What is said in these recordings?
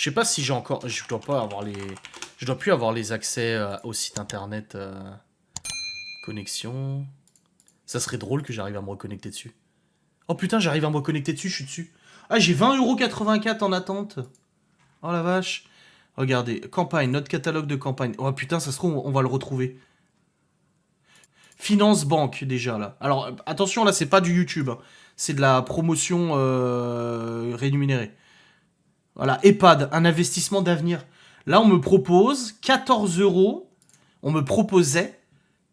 Je sais pas si j'ai encore... Je dois pas avoir les... Je dois plus avoir les accès au site internet. Connexion... Ça serait drôle que j'arrive à me reconnecter dessus. Oh putain, j'arrive à me reconnecter dessus, je suis dessus. Ah, j'ai 20,84€ en attente. Oh la vache. Regardez, campagne, notre catalogue de campagne. Oh putain, ça se trouve, on va le retrouver. Finance Banque, déjà, là. Alors, attention, là, c'est pas du YouTube, hein. C'est de la promotion rémunérée. Voilà, EHPAD, un investissement d'avenir. Là, on me propose 14 euros. On me proposait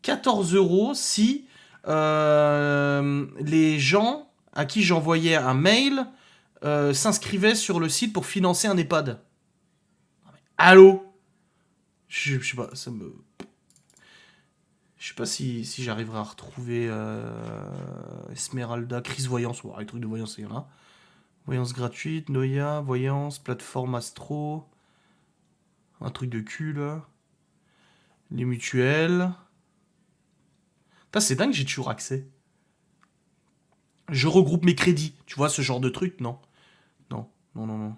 14 euros si les gens à qui j'envoyais un mail s'inscrivaient sur le site pour financer un EHPAD. Allô? Je sais pas, ça me... Je sais pas si j'arriverai à retrouver Esmeralda, Crise Voyance. Bon, les trucs de voyance, il y en a. Voyance gratuite, Noia, Voyance, plateforme Astro. Un truc de cul, là. Les mutuelles. Putain, c'est dingue, j'ai toujours accès. Je regroupe mes crédits. Tu vois, ce genre de truc, non? Non, non, non, non.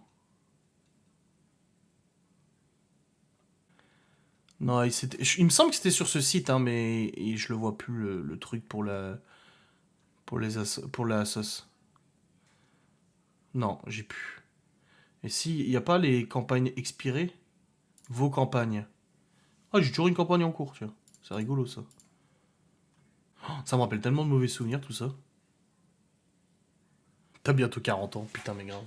Non, il me semble que c'était sur ce site, hein, mais je le vois plus, le truc pour la... Pour la sauce. Non, j'ai plus. Et si, il n'y a pas les campagnes expirées? Vos campagnes. Ah, j'ai toujours une campagne en cours, tiens. C'est rigolo, ça. Oh, ça me rappelle tellement de mauvais souvenirs, tout ça. T'as bientôt 40 ans, putain, mais grave.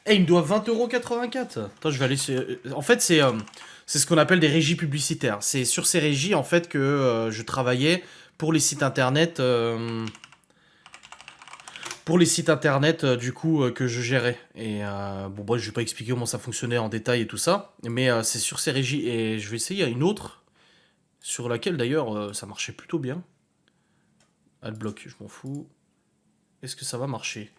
Eh, il me doit 20,84€. Attends, je vais aller En fait, c'est ce qu'on appelle des régies publicitaires. C'est sur ces régies, en fait, que je travaillais pour les sites internet... pour les sites internet, du coup, que je gérais. Et bon, bref, je vais pas expliquer comment ça fonctionnait en détail et tout ça. Mais c'est sur ces régies. Et je vais essayer une autre, sur laquelle, d'ailleurs, ça marchait plutôt bien. Adblock, je m'en fous. Est-ce que ça va marcher?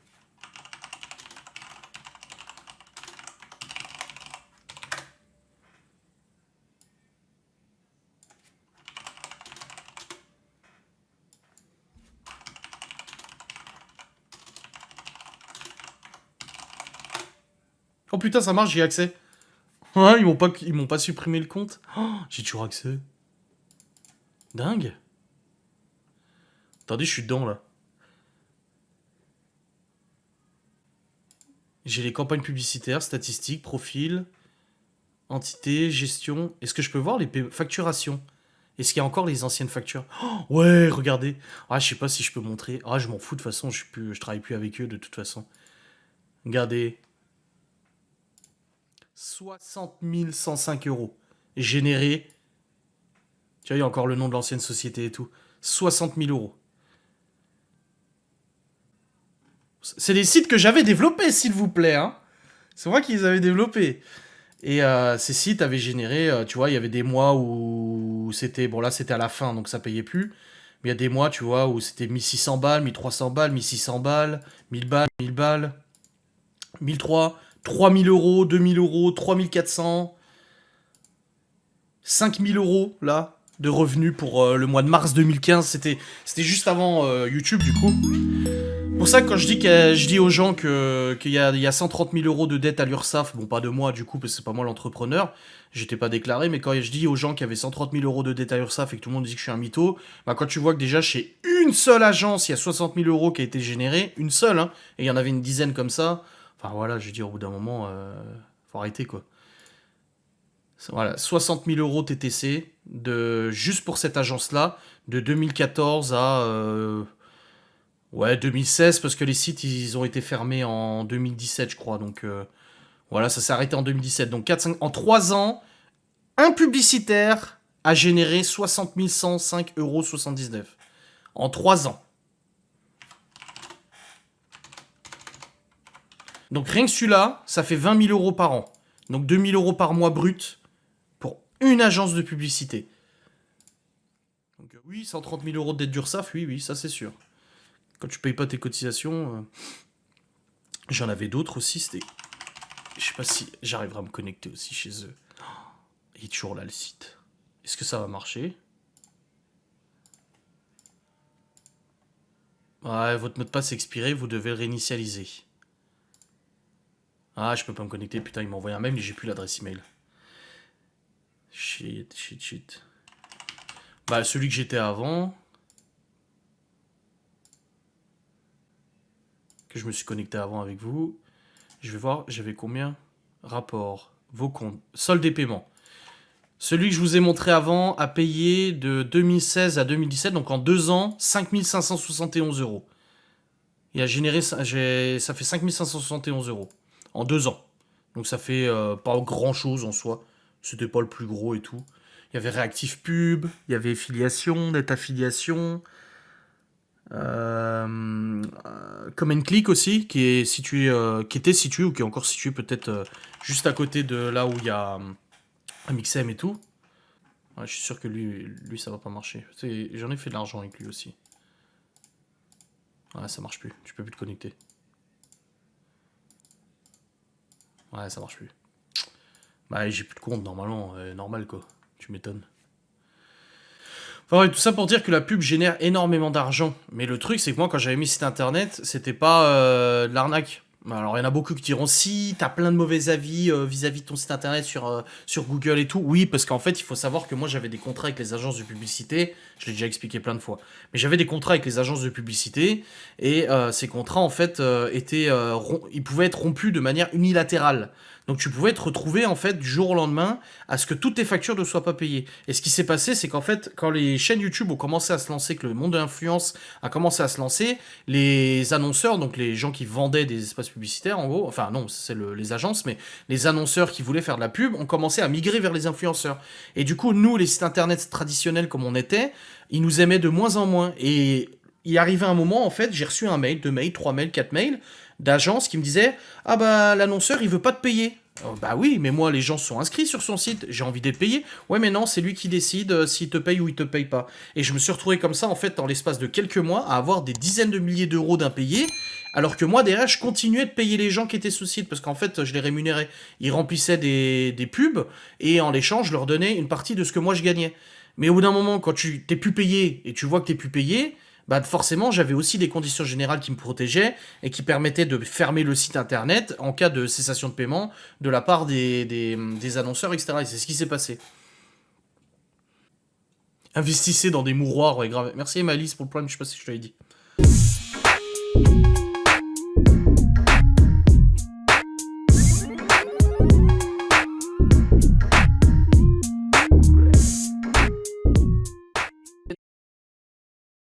Oh putain, ça marche, j'ai accès. Ouais, ils m'ont pas supprimé le compte. Oh, j'ai toujours accès. Dingue. Attendez, je suis dedans là. J'ai les campagnes publicitaires, statistiques, profil, entité, gestion. Est-ce que je peux voir les facturations? Est-ce qu'il y a encore les anciennes factures? Oh, ouais, regardez. Ah, je sais pas si je peux montrer. Ah, je m'en fous de toute façon, je travaille plus avec eux de toute façon. Regardez. 60 105 € générés. Tu vois, il y a encore le nom de l'ancienne société et tout. 60 000 €. C'est des sites que j'avais développés, s'il vous plaît, hein. C'est moi qui les avais développés. Et ces sites avaient généré, tu vois, il y avait des mois où c'était... Bon, là, c'était à la fin, donc ça payait plus. Mais il y a des mois, tu vois, où c'était 1600 balles, 1300 balles, 1600 balles, 1000 balles, 1000 balles, 1003, 3000 €, 2000 €, 3400, 5000 € là, de revenus pour le mois de mars 2015. C'était juste avant YouTube, du coup. Pour ça, quand je dis aux gens qu'il y a 130 000 € de dette à l'URSSAF, bon, pas de moi du coup, parce que c'est pas moi l'entrepreneur, j'étais pas déclaré, mais quand je dis aux gens qu'il y avait 130 000 € de dette à l'URSSAF et que tout le monde dit que je suis un mytho, bah quand tu vois que déjà chez une seule agence, il y a 60 000 € qui a été généré, une seule, hein, et il y en avait une dizaine comme ça, enfin voilà, je veux dire, au bout d'un moment, faut arrêter quoi. Voilà, 60 000 € TTC, juste pour cette agence-là, de 2014 à ouais, 2016, parce que les sites, ils ont été fermés en 2017, je crois. Donc voilà, ça s'est arrêté en 2017. Donc 5, en 3 ans, un publicitaire a généré 60 105,79 €. En 3 ans. Donc rien que celui-là, ça fait 20 000 € par an. Donc 2 000 € par mois brut pour une agence de publicité. Donc oui, 130 000 € de dette d'URSSAF, oui, oui, ça c'est sûr. Quand tu payes pas tes cotisations... J'en avais d'autres aussi, c'était... Je sais pas si j'arriverai à me connecter aussi chez eux. Il est toujours là le site. Est-ce que ça va marcher? Ouais, votre mot de passe est expiré, vous devez le réinitialiser. Ah, je peux pas me connecter, putain, il m'a envoyé un mail, mais j'ai plus l'adresse email. Shit. Bah, celui que j'étais avant, que je me suis connecté avant avec vous. Je vais voir, j'avais combien? Rapport, vos comptes, solde des paiements. Celui que je vous ai montré avant a payé de 2016 à 2017, donc en 2 ans, 5571 euros. Il a généré, ça fait 5571 euros en 2 ans. Donc ça fait pas grand chose en soi. C'était pas le plus gros et tout. Il y avait Réactif Pub, il y avait Filiation, Net Affiliation, Comment Click aussi, qui est situé, qui était situé ou qui est encore situé peut-être juste à côté de là où il y a un Mixem et tout. Ouais, je suis sûr que lui ça va pas marcher. J'en ai fait de l'argent avec lui aussi. Ouais, ça marche plus. Tu peux plus te connecter. Ouais, ça marche plus. Bah, j'ai plus de compte normalement. Normal quoi. Tu m'étonnes. Enfin, ouais, tout ça pour dire que la pub génère énormément d'argent. Mais le truc, c'est que moi, quand j'avais mis site internet, c'était pas de l'arnaque. Alors, il y en a beaucoup qui diront si t'as plein de mauvais avis vis-à-vis de ton site internet sur Google et tout. Oui, parce qu'en fait, il faut savoir que moi, j'avais des contrats avec les agences de publicité. Je l'ai déjà expliqué plein de fois. Mais j'avais des contrats avec les agences de publicité. Et ces contrats, en fait, ils pouvaient être rompus de manière unilatérale. Donc tu pouvais te retrouver en fait du jour au lendemain à ce que toutes tes factures ne soient pas payées. Et ce qui s'est passé, c'est qu'en fait, quand les chaînes YouTube ont commencé à se lancer, que le monde de l'influence a commencé à se lancer, les annonceurs, donc les gens qui vendaient des espaces publicitaires en gros, enfin non, c'est les agences, mais les annonceurs qui voulaient faire de la pub ont commencé à migrer vers les influenceurs. Et du coup, nous, les sites internet traditionnels comme on était, ils nous aimaient de moins en moins. Et il arrivait un moment, en fait, j'ai reçu un mail, 2 mails, 3 mails, 4 mails d'agences qui me disaient ah bah l'annonceur il veut pas te payer. Oh, bah oui, mais moi les gens sont inscrits sur son site, j'ai envie d'être payé. Ouais, mais non, c'est lui qui décide s'il te paye ou il te paye pas. Et je me suis retrouvé comme ça en fait dans l'espace de quelques mois à avoir des dizaines de milliers d'euros d'impayés. Alors que moi, derrière, je continuais de payer les gens qui étaient sous site, parce qu'en fait, je les rémunérais. Ils remplissaient des pubs, et en échange, je leur donnais une partie de ce que moi je gagnais. Mais au bout d'un moment, quand tu t'es plus payé, et tu vois que t'es plus payé, bah forcément j'avais aussi des conditions générales qui me protégeaient et qui permettaient de fermer le site internet en cas de cessation de paiement de la part des annonceurs, etc. Et c'est ce qui s'est passé. Investissez dans des mouroirs, ouais, grave. Merci Malice pour le problème, je sais pas si je te l'ai dit.